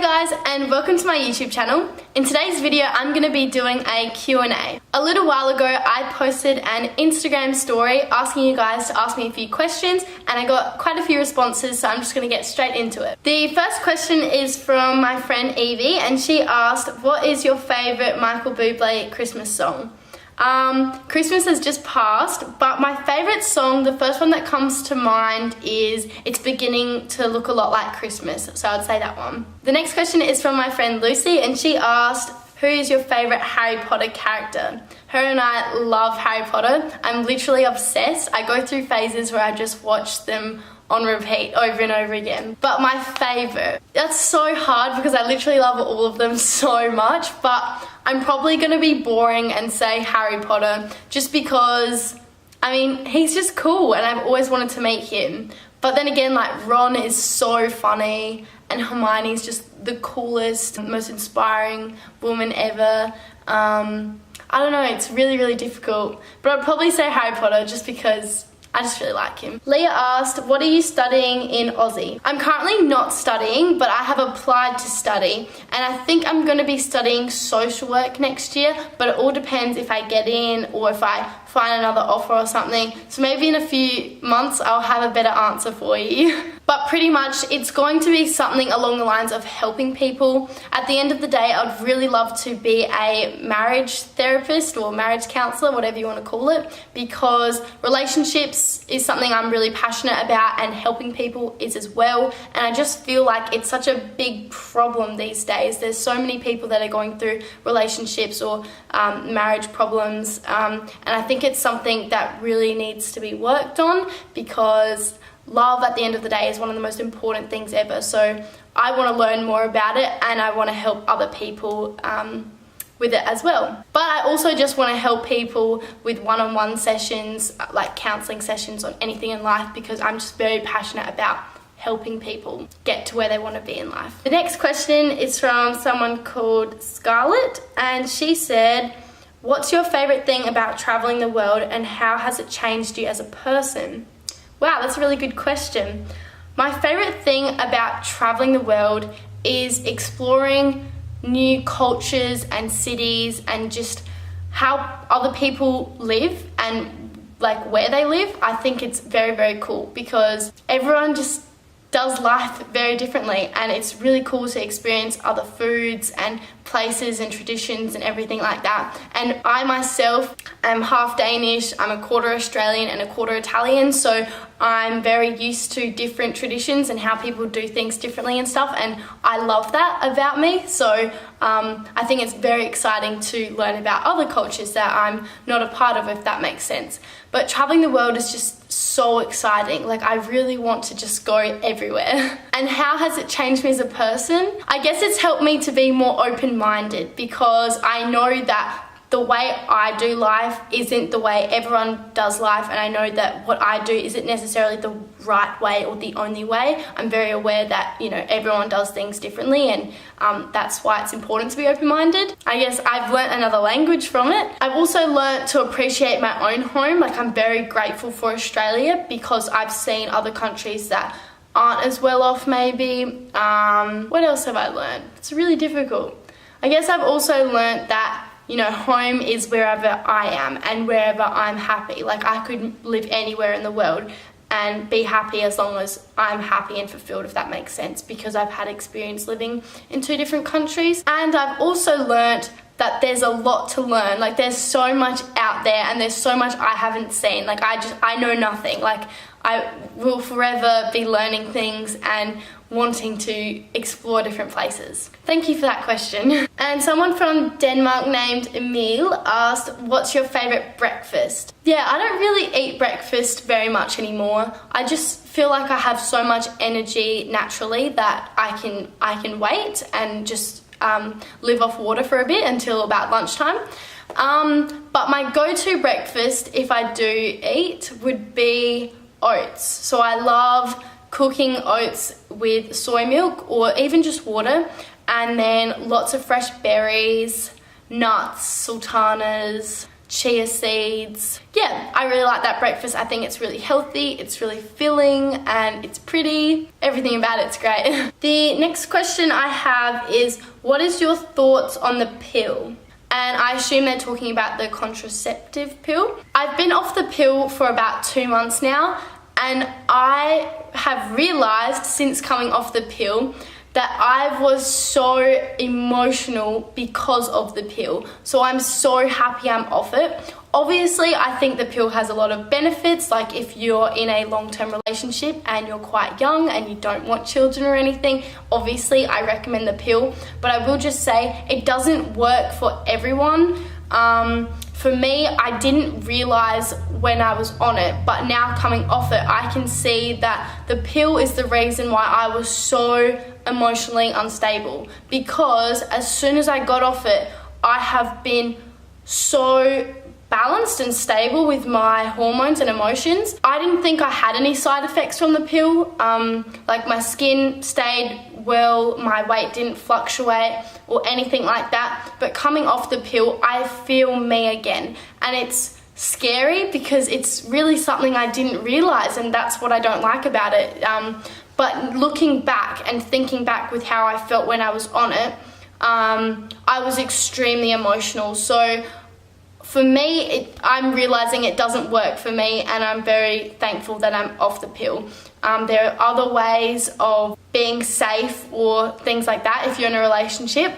Hey guys, and welcome to my YouTube channel. In today's video I'm going to be doing a Q&A. A little while ago I posted an Instagram story asking you guys to ask me a few questions, and I got quite a few responses, so I'm just going to get straight into it. The first question is from my friend Evie, and she asked, what is your favourite Michael Bublé Christmas song? Christmas has just passed, but my favourite song, the first one that comes to mind is It's Beginning to Look a Lot Like Christmas, so I'd say that one. The next question is from my friend Lucy, and she asked, who is your favourite Harry Potter character? Her and I love Harry Potter. I'm literally obsessed. I go through phases where I just watch them on repeat over and over again. But my favourite, that's so hard because I literally love all of them so much, but I'm probably going to be boring and say Harry Potter just because, I mean, he's just cool and I've always wanted to meet him. But then again, like, Ron is so funny and Hermione's just the coolest, most inspiring woman ever. I don't know, it's really, really difficult. But I'd probably say Harry Potter just because I just really like him. Leah asked, what are you studying in Aussie? I'm currently not studying, but I have applied to study, and I think I'm going to be studying social work next year, but it all depends if I get in or if I find another offer or something. So maybe in a few months I'll have a better answer for you. But pretty much it's going to be something along the lines of helping people. At the end of the day, I'd really love to be a marriage therapist or marriage counsellor, whatever you want to call it, because relationships is something I'm really passionate about, and helping people is as well. And I just feel like it's such a big problem these days. There's so many people that are going through relationships or marriage problems, and I think it's something that really needs to be worked on, because love at the end of the day is one of the most important things ever. So I want to learn more about it, and I want to help other people with it as well. But I also just want to help people with one-on-one sessions, like counselling sessions on anything in life, because I'm just very passionate about helping people get to where they want to be in life. The next question is from someone called Scarlett, and she said, what's your favourite thing about travelling the world, and how has it changed you as a person? Wow, that's a really good question. My favourite thing about travelling the world is exploring new cultures and cities, and just how other people live and like where they live. I think it's very, very cool, because everyone just does life very differently, and it's really cool to experience other foods and places and traditions and everything like that. And I myself am half Danish, I'm a quarter Australian and a quarter Italian, so I'm very used to different traditions and how people do things differently and stuff, and I love that about me. So I think it's very exciting to learn about other cultures that I'm not a part of, if that makes sense. But traveling the world is just so exciting. Like, I really want to just go everywhere. And how has it changed me as a person? I guess it's helped me to be more open-minded, because I know that the way I do life isn't the way everyone does life, and I know that what I do isn't necessarily the right way or the only way. I'm very aware that, you know, everyone does things differently, and that's why it's important to be open-minded. I guess I've learnt another language from it. I've also learnt to appreciate my own home. Like, I'm very grateful for Australia, because I've seen other countries that aren't as well off maybe. What else have I learned? It's really difficult. I guess I've also learnt that, you know, home is wherever I am and wherever I'm happy. Like, I could live anywhere in the world and be happy as long as I'm happy and fulfilled, if that makes sense, because I've had experience living in 2 different countries. And I've also learnt that there's a lot to learn. Like, there's so much out there, and there's so much I haven't seen. Like, I know nothing. Like, I will forever be learning things and wanting to explore different places. Thank you for that question. And someone from Denmark named Emil asked, what's your favourite breakfast? Yeah, I don't really eat breakfast very much anymore. I just feel like I have so much energy naturally that I can wait and just live off water for a bit until about lunchtime. But my go-to breakfast, if I do eat, would be oats. So I love cooking oats with soy milk or even just water, and then lots of fresh berries, nuts, sultanas, chia seeds. Yeah, I really like that breakfast. I think it's really healthy, it's really filling, and it's pretty. Everything about it's great. The next question I have is, what is your thoughts on the pill? And I assume they're talking about the contraceptive pill. I've been off the pill for about 2 months now, and I have realized since coming off the pill that I was so emotional because of the pill. So I'm so happy I'm off it. Obviously, I think the pill has a lot of benefits, like if you're in a long-term relationship and you're quite young and you don't want children or anything, obviously I recommend the pill. But I will just say it doesn't work for everyone. For me, I didn't realize when I was on it, but now coming off it, I can see that the pill is the reason why I was so emotionally unstable, because as soon as I got off it, I have been so balanced and stable with my hormones and emotions. I didn't think I had any side effects from the pill. Like my skin stayed well, my weight didn't fluctuate or anything like that. But coming off the pill, I feel me again. And it's scary because it's really something I didn't realize, and that's what I don't like about it. But looking back and thinking back with how I felt when I was on it, I was extremely emotional. So for me, I'm realizing it doesn't work for me, and I'm very thankful that I'm off the pill. There are other ways of being safe or things like that if you're in a relationship.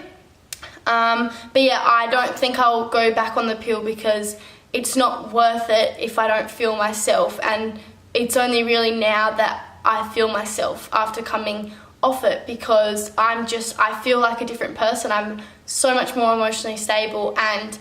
But yeah, I don't think I'll go back on the pill because it's not worth it if I don't feel myself. And it's only really now that I feel myself after coming off it, because I feel like a different person. I'm so much more emotionally stable, and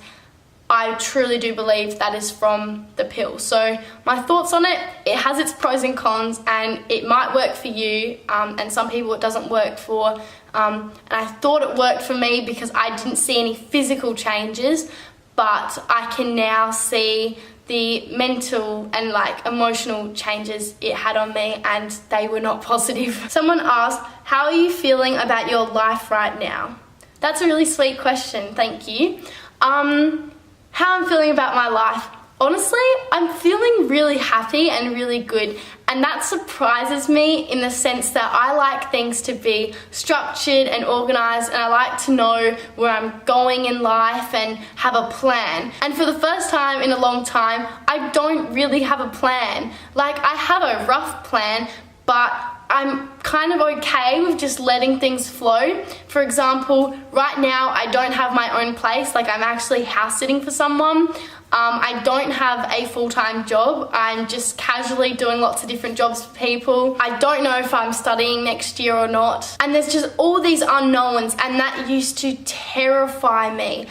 I truly do believe that is from the pill. So my thoughts on it, it has its pros and cons, and it might work for you, and some people it doesn't work for. And I thought it worked for me because I didn't see any physical changes, but I can now see the mental and like emotional changes it had on me, and they were not positive. Someone asked, how are you feeling about your life right now? That's a really sweet question, thank you. How I'm feeling about my life. Honestly, I'm feeling really happy and really good, and that surprises me in the sense that I like things to be structured and organized, and I like to know where I'm going in life and have a plan. And for the first time in a long time, I don't really have a plan. Like, I have a rough plan, but I'm kind of okay with just letting things flow. For example, right now I don't have my own place, like I'm actually house sitting for someone. I don't have a full-time job. I'm just casually doing lots of different jobs for people. I don't know if I'm studying next year or not. And there's just all these unknowns, and that used to terrify me.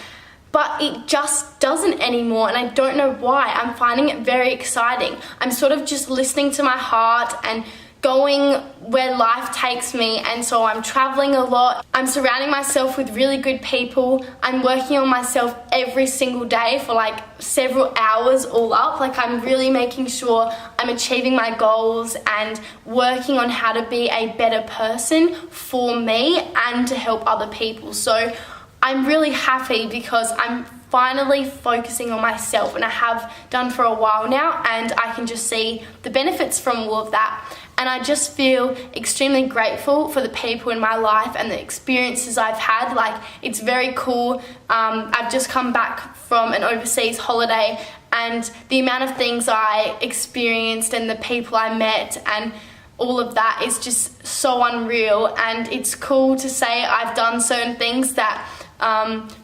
But it just doesn't anymore, and I don't know why. I'm finding it very exciting. I'm sort of just listening to my heart and going where life takes me, and so I'm traveling a lot. I'm surrounding myself with really good people. I'm working on myself every single day for like several hours all up. Like, I'm really making sure I'm achieving my goals and working on how to be a better person for me and to help other people. So I'm really happy because I'm finally focusing on myself, and I have done for a while now, and I can just see the benefits from all of that. And I just feel extremely grateful for the people in my life and the experiences I've had. Like, it's very cool. I've just come back from an overseas holiday, and the amount of things I experienced and the people I met and all of that is just so unreal. And it's cool to say I've done certain things that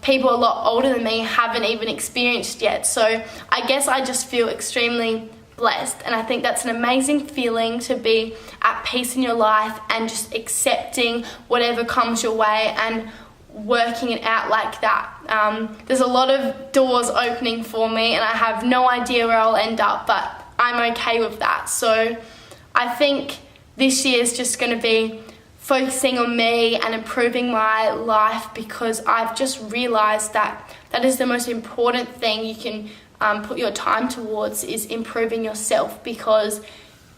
people a lot older than me haven't even experienced yet. So I guess I just feel extremely blessed, and I think that's an amazing feeling, to be at peace in your life and just accepting whatever comes your way and working it out like that. There's a lot of doors opening for me, and I have no idea where I'll end up, but I'm okay with that. So I think this year is just going to be focusing on me and improving my life, because I've just realized that that is the most important thing you can put your time towards, is improving yourself. Because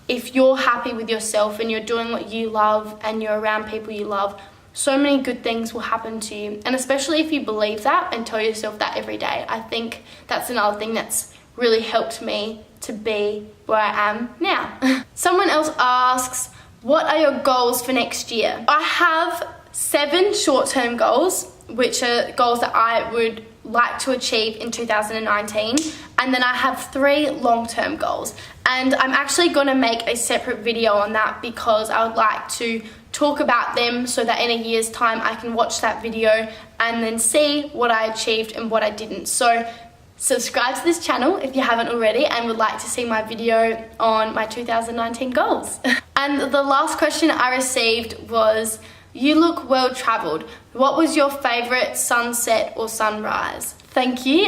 if you're happy with yourself and you're doing what you love and you're around people you love, so many good things will happen to you. And especially if you believe that and tell yourself that every day. I think that's another thing that's really helped me to be where I am now. Someone else asks, what are your goals for next year? I have 7 short-term goals, which are goals that I would like to achieve in 2019, and then I have 3 long-term goals, and I'm actually going to make a separate video on that because I would like to talk about them so that in a year's time I can watch that video and then see what I achieved and what I didn't. So subscribe to this channel if you haven't already and would like to see my video on my 2019 goals. And the last question I received was, you look well travelled. What was your favourite sunset or sunrise? Thank you.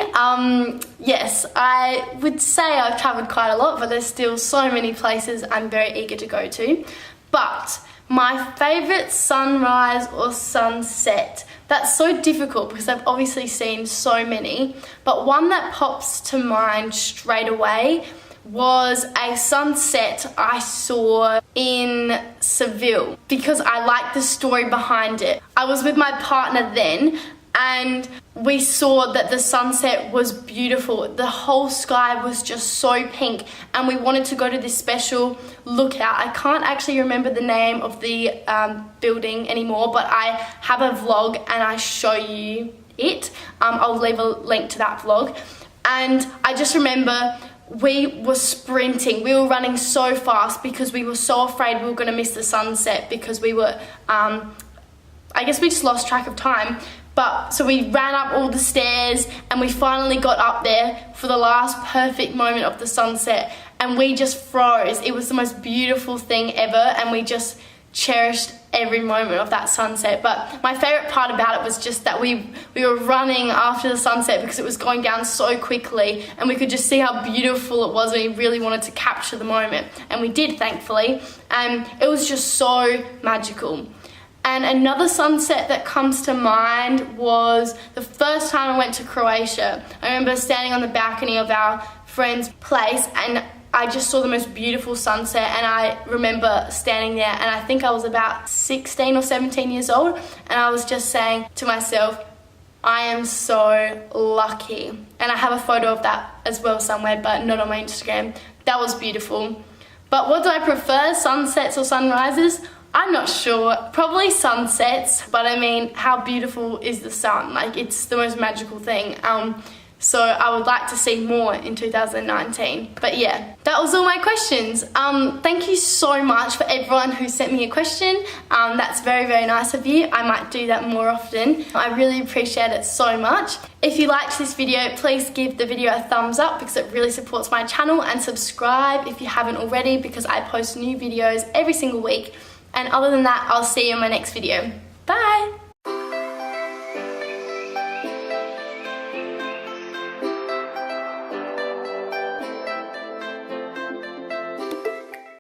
Yes, I would say I've travelled quite a lot, but there's still so many places I'm very eager to go to. But my favourite sunrise or sunset, that's so difficult because I've obviously seen so many, but one that pops to mind straight away was a sunset I saw in Seville because I liked the story behind it. I was with my partner then and we saw that the sunset was beautiful. The whole sky was just so pink and we wanted to go to this special lookout. I can't actually remember the name of the building anymore, but I have a vlog and I show you it. I'll leave a link to that vlog. And I just remember we were sprinting. We were running so fast because we were so afraid we were going to miss the sunset because we were, I guess we just lost track of time. But so we ran up all the stairs and we finally got up there for the last perfect moment of the sunset and we just froze. It was the most beautiful thing ever and we just cherished every moment of that sunset. But my favorite part about it was just that we were running after the sunset because it was going down so quickly and we could just see how beautiful it was and we really wanted to capture the moment, and we did, thankfully, and it was just so magical. And another sunset that comes to mind was the first time I went to Croatia. I remember standing on the balcony of our friend's place and I just saw the most beautiful sunset, and I remember standing there and I think I was about 16 or 17 years old and I was just saying to myself, I am so lucky. And I have a photo of that as well somewhere, but not on my Instagram. That was beautiful. But what do I prefer, sunsets or sunrises? I'm not sure. Probably sunsets, but I mean, how beautiful is the sun? Like, it's the most magical thing. So I would like to see more in 2019. But yeah, that was all my questions. Thank you so much for everyone who sent me a question. That's very, very nice of you. I might do that more often. I really appreciate it so much. If you liked this video, please give the video a thumbs up because it really supports my channel, and subscribe if you haven't already because I post new videos every single week. And other than that, I'll see you in my next video. Bye!